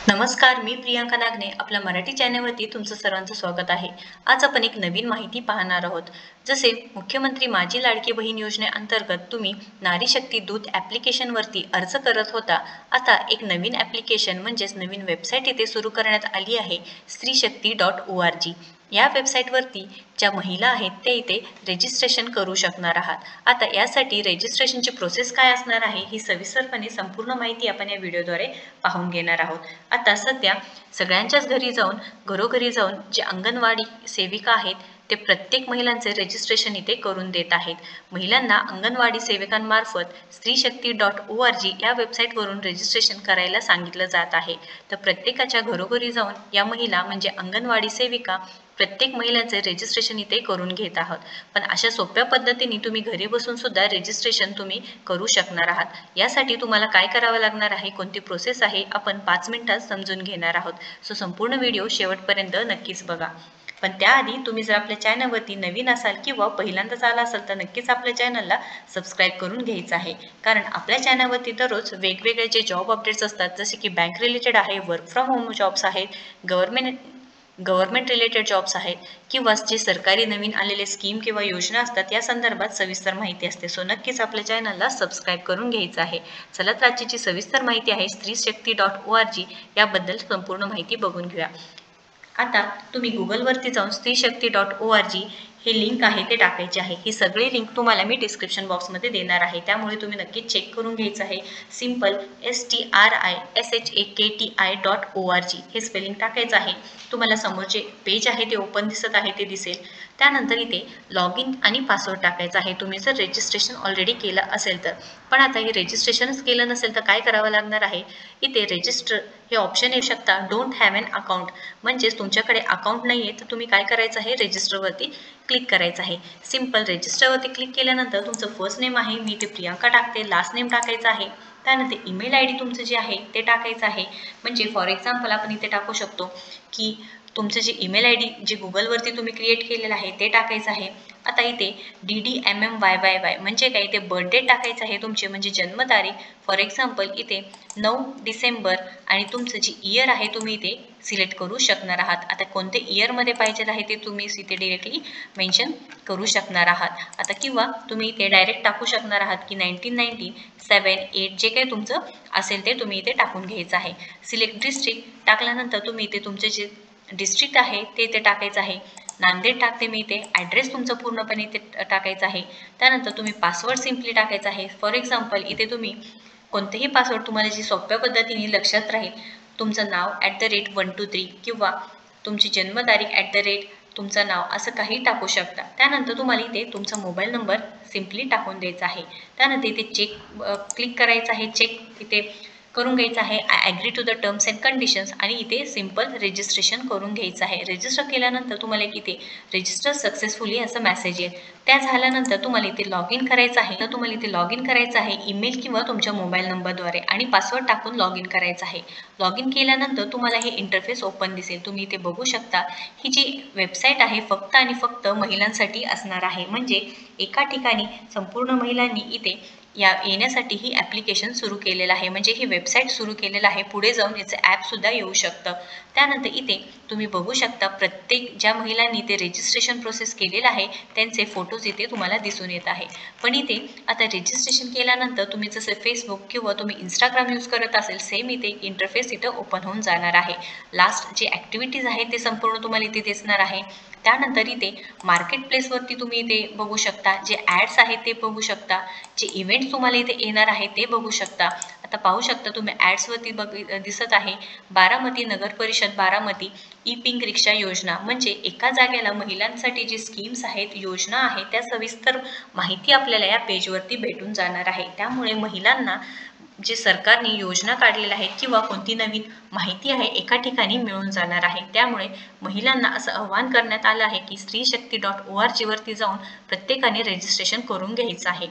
नमस्कार, मी प्रियांका नागने आपल्या मराठी चॅनलवरती तुमचं सर्वांचं स्वागत आहे. आज आपण एक नवीन माहिती पाहणार आहोत. जसे मुख्यमंत्री माझी लाडकी बहीण योजनेअंतर्गत तुम्ही नारी शक्ती दूत ॲप्लिकेशनवरती अर्ज करत होता. आता एक नवीन ॲप्लिकेशन म्हणजेच नवीन वेबसाईट इथे सुरू करण्यात आली आहे, स्त्रीशक्ती.org. या वेबसाईटवरती ज्या महिला आहेत ते इथे रजिस्ट्रेशन करू शकणार आहात. आता यासाठी रजिस्ट्रेशनची प्रोसेस काय असणार आहे ही सविस्तरपणे संपूर्ण माहिती आपण या व्हिडिओद्वारे पाहून घेणार आहोत. आता सध्या सगळ्यांच्याच घरोघरी जाऊन जे अंगणवाडी सेविका आहेत ते प्रत्येक महिलांचे रजिस्ट्रेशन इथे करून देत आहेत. महिलांना अंगणवाडी सेविकांमार्फत स्त्रीशक्ती.org या वेबसाईटवरून रजिस्ट्रेशन करायला सांगितलं जात आहे. तर प्रत्येकाच्या घरोघरी जाऊन या महिला म्हणजे अंगणवाडी सेविका प्रत्येक महिलांचे रजिस्ट्रेशन इथे करून घेत आहोत. पण अशा सोप्या पद्धतीने तुम्ही घरी बसून सुद्धा रजिस्ट्रेशन तुम्ही करू शकणार आहात. यासाठी तुम्हाला काय करावं लागणार आहे, कोणती प्रोसेस आहे, आपण 5 मिनिटात समजून घेणार आहोत. सो संपूर्ण व्हिडिओ शेवटपर्यंत नक्कीच बघा. पण त्याआधी तुम्ही जर आपल्या चॅनलवरती नवीन असाल किंवा पहिल्यांदाच आला असाल तर नक्कीच आपल्या चॅनलला सबस्क्राईब करून घ्यायचं आहे. कारण आपल्या चॅनलवरती दररोज वेगवेगळे जे जॉब अपडेट्स असतात, जसे की बँक रिलेटेड आहे, वर्क फ्रॉम होम जॉब्स आहेत, गव्हर्नमेंट रिलेटेड जॉब्स आहेत किंवा जे सरकारी नवीन आलेले स्कीम किंवा योजना असतात या संदर्भात सविस्तर माहिती असते. सो नक्कीच आपल्या चॅनलला सबस्क्राईब करून घ्यायचं आहे. चला तर आजची जी सविस्तर माहिती आहे स्त्रीशक्ती.org याबद्दल संपूर्ण माहिती बघून घेऊया. आता तुम्ही गुगलवरती जाऊन स्त्रीशक्ती.org हे लिंक आहे ते टाकायचे आहे. ही सगळी लिंक तुम्हाला मी डिस्क्रिप्शन बॉक्समध्ये देणार आहे, त्यामुळे तुम्ही नक्कीच चेक करून घ्यायचं आहे. सिम्पल STRISHAKTI.org हे स्पेलिंग टाकायचं आहे. तुम्हाला समोर जे पेज आहे ते ओपन दिसत आहे ते दिसेल. त्यानंतर इथे लॉग इन आणि पासवर्ड टाकायचा आहे, तुम्ही जर रजिस्ट्रेशन ऑलरेडी केलं असेल तर. पण आता हे रजिस्ट्रेशनच केलं नसेल तर काय करावं लागणार आहे, इथे रजिस्टर हे ऑप्शन येऊ शकता. डोंट हॅव एन अकाउंट म्हणजेच तुमच्याकडे अकाउंट नाही आहे तर तुम्ही काय करायचं आहे, रजिस्टरवरती क्लिक करायचं आहे. सिम्पल रजिस्टरवरती क्लिक केल्यानंतर तुमचं फर्स्ट नेम आहे, मी इथे प्रियांका टाकते, लास्ट नेम टाकायचं आहे. त्यानंतर ईमेल ID तुमचं जे आहे ते टाकायचं आहे. म्हणजे फॉर एक्झाम्पल आपण इथे टाकू शकतो की तुमचं जे ईमेल ID जे गुगलवरती तुम्ही क्रिएट केलेलं आहे ते टाकायचं आहे. आता इथे DDMMYYY म्हणजे काय, इथे बर्थ डेट टाकायचं आहे तुमचे, म्हणजे जन्मतारीख. फॉर एक्झाम्पल इथे 9 डिसेंबर आणि तुमचं जे इयर आहे तुम्ही इथे सिलेक्ट करू शकणार आहात. आता कोणते इयरमध्ये पाहिजे आहे ते तुम्ही इथे डिरेक्टली मेन्शन करू शकणार आहात. आता किंवा तुम्ही इथे डायरेक्ट टाकू शकणार आहात की 1990, 7, 8 जे काही तुमचं असेल ते तुम्ही इथे टाकून घ्यायचं आहे. सिलेक्ट डिस्ट्रिक्ट टाकल्यानंतर तुम्ही इथे तुमचे जे डिस्ट्रिक्ट आहे ते इथे टाकायचं आहे. नांदेड टाकते मी इथे. ॲड्रेस तुमचं पूर्णपणे इथे टाकायचं आहे. त्यानंतर तुम्ही पासवर्ड सिम्पली टाकायचा आहे. फॉर एक्झाम्पल इथे तुम्ही कोणतेही पासवर्ड तुम्हाला जी सोप्या पद्धतीने लक्षात राहील, तुमचं नाव @123 किंवा तुमची जन्मतारीख तुमचं नाव असं काही टाकू शकता. त्यानंतर तुम्हाला इथे तुमचा मोबाईल नंबर सिम्पली टाकून द्यायचा आहे. त्यानंतर इथे चेक क्लिक करायचं आहे. चेक इथे करून घ्यायचं आहे. I agree to the terms and conditions आणि इथे सिम्पल रजिस्ट्रेशन करून घ्यायचं आहे. रजिस्टर केल्यानंतर तुम्हाला एक इथे रजिस्टर सक्सेसफुली असं मेसेज येईल. त्या झाल्यानंतर तुम्हाला इथे लॉग इन करायचं आहे. तर तुम्हाला इथे लॉग इन करायचं आहे ईमेल किंवा तुमच्या मोबाईल नंबरद्वारे आणि पासवर्ड टाकून लॉग इन करायचं आहे. लॉग इन केल्यानंतर तुम्हाला हे इंटरफेस ओपन दिसेल. तुम्ही इथे बघू शकता ही जी वेबसाईट आहे फक्त आणि फक्त महिलांसाठी असणार आहे. म्हणजे एका ठिकाणी संपूर्ण महिलांनी इथे येण्यासाठी ही ॲप्लिकेशन सुरू केलेलं आहे, म्हणजे ही वेबसाईट सुरू केलेलं आहे. पुढे जाऊन याचं ॲपसुद्धा येऊ शकतं. त्यानंतर इथे तुम्ही बघू शकता प्रत्येक ज्या महिलांनी ते रजिस्ट्रेशन प्रोसेस केलेलं आहे त्यांचे फोटोज इथे तुम्हाला दिसून येत आहे. पण इथे आता रजिस्ट्रेशन केल्यानंतर तुम्ही जसं फेसबुक किंवा तुम्ही इंस्टाग्राम यूज करत असेल सेम इथे इंटरफेस इथं ओपन होऊन जाणार आहे. लास्ट जे ॲक्टिव्हिटीज आहेत ते संपूर्ण तुम्हाला इथे दिसणार आहे. त्यानंतर इथे मार्केट प्लेसवरती तुम्ही इथे बघू शकता, जे ॲड्स आहेत ते बघू शकता, जे इव्हेंट्स तुम्हाला इथे येणार आहे ते बघू शकता. आता पाहू शकता तुम्ही ॲड्सवरती दिसत आहे बारामती नगर परिषद बारामती ई पिंक रिक्षा योजना, म्हणजे एका जागेला महिलांसाठी जी स्कीम्स आहेत, योजना आहे, त्या सविस्तर माहिती आपल्याला या पेजवरती भेटून जाणार आहे. त्यामुळे महिलांना जे सरकारने योजना काढलेल्या आहेत किंवा कोणती नवीन माहिती आहे एका ठिकाणी मिळून जाणार आहे. त्यामुळे महिलांना असं आवाहन करण्यात आलं आहे की स्त्रीशक्ती.org वरती जाऊन प्रत्येकाने रजिस्ट्रेशन करून घ्यायचं आहे.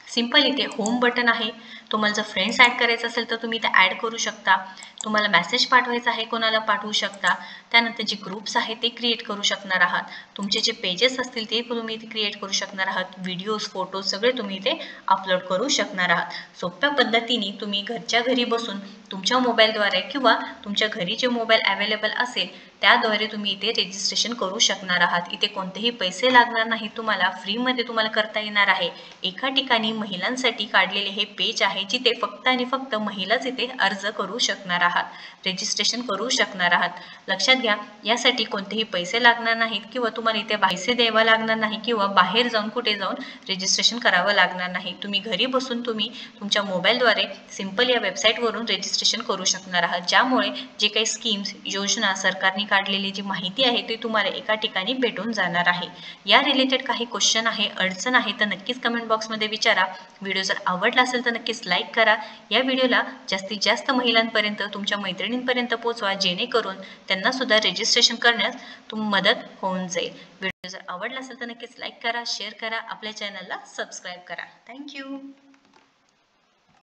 सिंपल इथे होम बटन आहे. तुम्हाला जर फ्रेंड्स ॲड करायचं असेल तर तुम्ही ते ॲड करू शकता. तुम्हाला मेसेज पाठवायचा आहे कोणाला पाठवू शकता. त्यानंतर जे ग्रुप्स आहेत ते क्रिएट करू शकणार आहात. तुमचे जे पेजेस असतील ते तुम्ही इथे क्रिएट करू शकणार आहात. व्हिडिओज फोटोज सगळे तुम्ही इथे अपलोड करू शकणार आहात. सोप्या पद्धतीने तुम्ही घरच्या घरी बसून तुमच्या मोबाईलद्वारे किंवा तुमच्या घरी जे मोबाईल अवेलेबल असेल त्याद्वारे तुम्ही इथे रजिस्ट्रेशन करू शकणार आहात. इथे कोणतेही पैसे लागणार नाही तुम्हाला, फ्रीमध्ये तुम्हाला करता येणार आहे. एका ठिकाणी महिलांसाठी काढलेले हे पेज आहे जिथे फक्त आणि फक्त महिलाच इथे अर्ज करू शकणार आहात, रजिस्ट्रेशन करू शकणार आहात. लक्षात घ्या, यासाठी कोणतेही पैसे लागणार नाहीत किंवा तुम्हाला इथे पैसे द्यावा लागणार नाही किंवा बाहेर जाऊन कुठे जाऊन रजिस्ट्रेशन करावं लागणार नाही. तुम्ही घरी बसून तुम्ही तुमच्या मोबाईलद्वारे सिंपल या वेबसाईटवरून रजिस्ट्रेशन करू शकणार आहात, ज्यामुळे जे काही स्कीम्स योजना सरकारने काढलेली जी माहिती आहे ते तुम्हाला एका ठिकाणी भेटून जाणार आहे. या रिलेटेड काही क्वेश्चन आहे, अडचण आहे तर नक्कीच कमेंट बॉक्समध्ये विचारा. व्हिडिओ जर आवडला असेल तर नक्कीच लाईक करा. या व्हिडिओला जास्तीत जास्त महिलांपर्यंत, तुमच्या मैत्रिणींपर्यंत पोहोचवा, जेणेकरून त्यांना सुद्धा रजिस्ट्रेशन करण्यास मदत होऊन जाईल. व्हिडिओ जर आवडला असेल तर नक्कीच लाईक करा, शेअर करा, आपल्या चॅनलला सबस्क्राईब करा. थँक्यू.